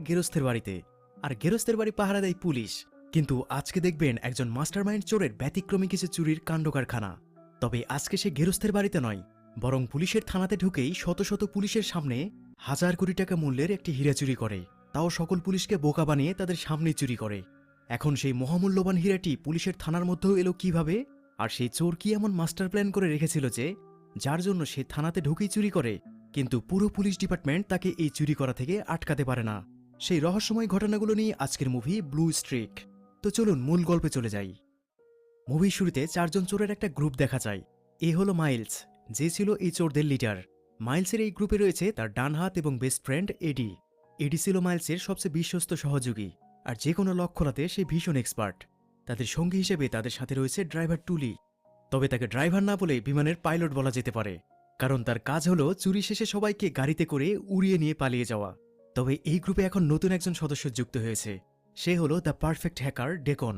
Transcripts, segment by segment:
গেরস্তের বাড়িতে, আর গেরস্তের বাড়ি পাহারা দেয় পুলিশ। কিন্তু আজকে দেখবেন একজন মাস্টারমাইন্ড চোরের ব্যতিক্রমী কিছু চুরির কাণ্ডকারখানা। তবে আজকে সে গেরস্তের বাড়িতে নয়, বরং পুলিশের থানাতে ঢুকেই শত শত পুলিশের সামনে হাজার কোটি টাকা মূল্যের একটি হীরা চুরি করে, তাও সকল পুলিশকে বোকা বানিয়ে তাদের সামনেই চুরি করে। এখন সেই মহামূল্যবান হীরাটি পুলিশের থানার মধ্যেও এলো কিভাবে, আর সেই চোর কি এমন মাস্টার প্ল্যান করে রেখেছিল যে যার জন্য সে থানাতে ঢুকেই চুরি করে, কিন্তু পুরো পুলিশ ডিপার্টমেন্ট তাকে এই চুরি করা থেকে আটকাতে পারে না। সেই রহস্যময় ঘটনাগুলো নিয়ে আজকের মুভি ব্লু স্ট্রিক। তো চলুন মূল গল্পে চলে যাই। মুভির শুরুতে চারজন চোরের একটা গ্রুপ দেখা যায়। এ হলো মাইলস, যে ছিল এই চোরদের লিডার। মাইলসের এই গ্রুপে রয়েছে তার ডান হাত এবং বেস্ট ফ্রেন্ড এডি। এডি ছিল মাইলসের সবচেয়ে বিশ্বস্ত সহযোগী, আর যে কোনো লক খোলাতে সে ভীষণ এক্সপার্ট। তাদের সঙ্গী হিসেবে তাদের সাথে রয়েছে ড্রাইভার টুলি। তবে তাকে ড্রাইভার না বলে বিমানের পাইলট বলা যেতে পারে, কারণ তার কাজ হলো চুরি শেষে সবাইকে গাড়িতে করে উড়িয়ে নিয়ে পালিয়ে যাওয়া। তবে এই গ্রুপে এখন নতুন একজন সদস্য যুক্ত হয়েছে। সে হলো দ্য পারফেক্ট হ্যাকার ডেকন,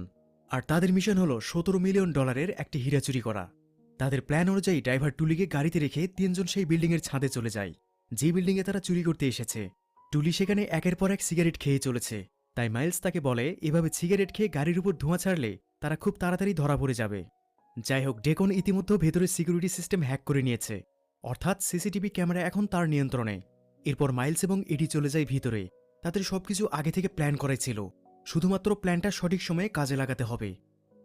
আর তাদের মিশন হলো $17 মিলিয়ন একটি হীরা চুরি করা। তাদের প্ল্যান অনুযায়ী ড্রাইভার টুলিকে গাড়িতে রেখে তিনজন সেই বিল্ডিংয়ের ছাদে চলে যায়, যে বিল্ডিংয়ে তারা চুরি করতে এসেছে। টুলি সেখানে একের পর এক সিগারেট খেয়ে চলেছে, তাই মাইলস তাকে বলে এভাবে সিগারেট খেয়ে গাড়ির উপর ধোঁয়া ছাড়লে তারা খুব তাড়াতাড়ি ধরা পড়ে যাবে। যাই হোক, ডেকন ইতিমধ্যে ভেতরে সিকিউরিটি সিস্টেম হ্যাক করে নিয়েছে, অর্থাৎ সিসিটিভি ক্যামেরা এখন তার নিয়ন্ত্রণে। এরপর মাইলস এবং এডি চলে যায় ভিতরে। তাদের সবকিছু আগে থেকে প্ল্যান করাই ছিল, শুধুমাত্র প্ল্যানটা সঠিক সময়ে কাজে লাগাতে হবে।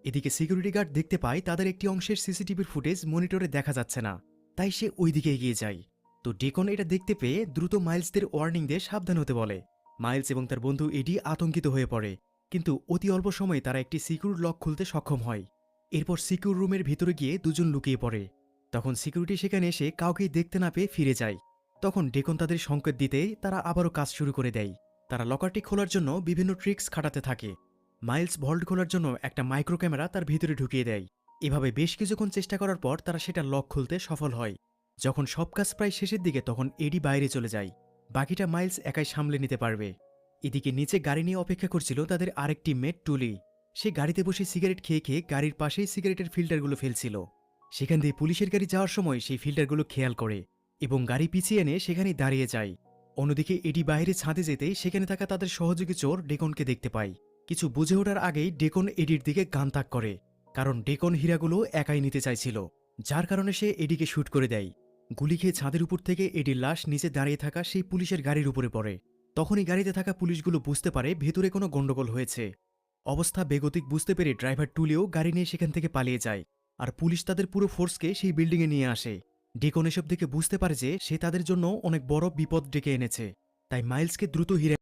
এদিকে সিকিউরিটি গার্ড দেখতে পায় তাদের একটি অংশের সিসিটিভির ফুটেজ মনিটরে দেখা যাচ্ছে না, তাই সে ওই দিকে এগিয়ে যায়। তো ডেকন এটা দেখতে পেয়ে দ্রুত মাইলসদের ওয়ার্নিং দিয়ে সাবধান হতে বলে। মাইলস এবং তার বন্ধু এডি আতঙ্কিত হয়ে পড়ে, কিন্তু অতি অল্প সময়ে তারা একটি সিকিউর লক খুলতে সক্ষম হয়। এরপর সিকিউর রুমের ভিতরে গিয়ে দুজন লুকিয়ে পড়ে। তখন সিকিউরিটি সেখানে এসে কাউকেই দেখতে না পেয়ে ফিরে যায়। তখন ডেকন তাদের সংকেত দিতেই তারা আবারও কাজ শুরু করে দেয়। তারা লকারটি খোলার জন্য বিভিন্ন ট্রিক্স খাটাতে থাকে। মাইলস ভল্ট খোলার জন্য একটা মাইক্রো ক্যামেরা তার ভিতরে ঢুকিয়ে দেয়। এভাবে বেশ কিছুক্ষণ চেষ্টা করার পর তারা সেটা লক খুলতে সফল হয়। যখন সব কাজ প্রায় শেষের দিকে, তখন এডি বাইরে চলে যায়। বাকিটা মাইলস একাই সামলে নিতে পারবে। এদিকে নিচে গাড়ি নিয়ে অপেক্ষা করছিল তাদের আরেকটি মেট টুলি। সে গাড়িতে বসে সিগারেট খেয়ে খেয়ে গাড়ির পাশেই সিগারেটের ফিল্টারগুলো ফেলছিল। সেখান দিয়ে পুলিশের গাড়ি যাওয়ার সময় সেই ফিল্টারগুলো খেয়াল করে এবং গাড়ি পিছিয়ে এনে সেখানেই দাঁড়িয়ে যায়। অন্যদিকে এডি বাইরে ছাদে যেতেই সেখানে থাকা তাদের সহযোগী চোর ডেকনকে দেখতে পায়। কিছু বুঝে ওঠার আগেই ডেকন এডির দিকে গান তাক করে, কারণ ডেকন হীরাগুলো একাই নিতে চাইছিল, যার কারণে সে এডিকে শুট করে দেয়। গুলি খেয়ে ছাদের উপর থেকে এডির লাশ নিচে দাঁড়িয়ে থাকা সেই পুলিশের গাড়ির উপরে পড়ে। তখনই গাড়িতে থাকা পুলিশগুলো বুঝতে পারে ভেতরে কোনো গন্ডগোল হয়েছে। অবস্থা বেগতিক বুঝতে পেরে ড্রাইভার টুলিও গাড়ি নিয়ে সেখান থেকে পালিয়ে যায়, আর পুলিশ তাদের পুরো ফোর্সকে সেই বিল্ডিংয়ে নিয়ে আসে। ডেকন এসব দেখে বুঝতে পারে যে সে তাদের জন্য অনেক বড় বিপদ ডেকে এনেছে, তাই মাইলসকে দ্রুত হীরা